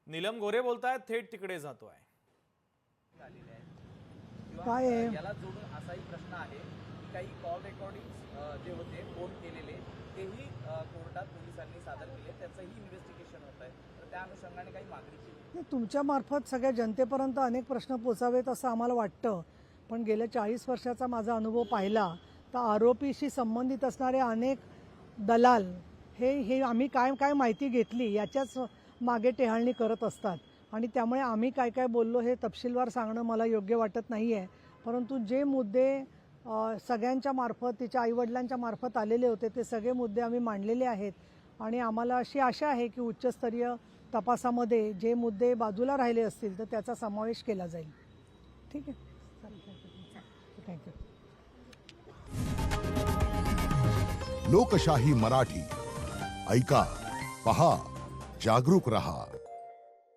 नीलम गोरे बोलतायत, थेट तिकडे जातोय. काय आहे याला जोडून असाही प्रश्न आहे की काही कॉल रेकॉर्डिंग जे होते फोन केलेले तेही कोर्टात पोलिसांनी सादर केले, त्याचंही इन्व्हेस्टिगेशन होत आहे. तर त्या अनुषंगाने काही मागणी केली. तुमच्या मार्फत सगळ्या जनतेपर्यंत अनेक प्रश्न पोचावेत असं आम्हाला वाटतं, पण गेल्या 40 वर्षाचा माझा अनुभव पाहिला तर आरोपीशी संबंधित असणारे अनेक दलाल हे आम्ही काय काय माहिती घेतली याच्याच मागे टेहाळणी करत असतात आणि त्यामुळे आम्ही काय काय बोललो हे तपशीलवार सांगणं मला योग्य वाटत नाही आहे. परंतु जे मुद्दे सगळ्यांच्या मार्फत तिच्या आईवडिलांच्या मार्फत आलेले होते ते सगळे मुद्दे आम्ही मांडलेले आहेत आणि आम्हाला अशी आशा आहे की उच्चस्तरीय तपासामध्ये जे मुद्दे बाजूला राहिले असतील तर त्याचा समावेश केला जाईल. ठीक आहे, थँक्यू. लोकशाही मराठी ऐका, पहा, जागरूक रहा.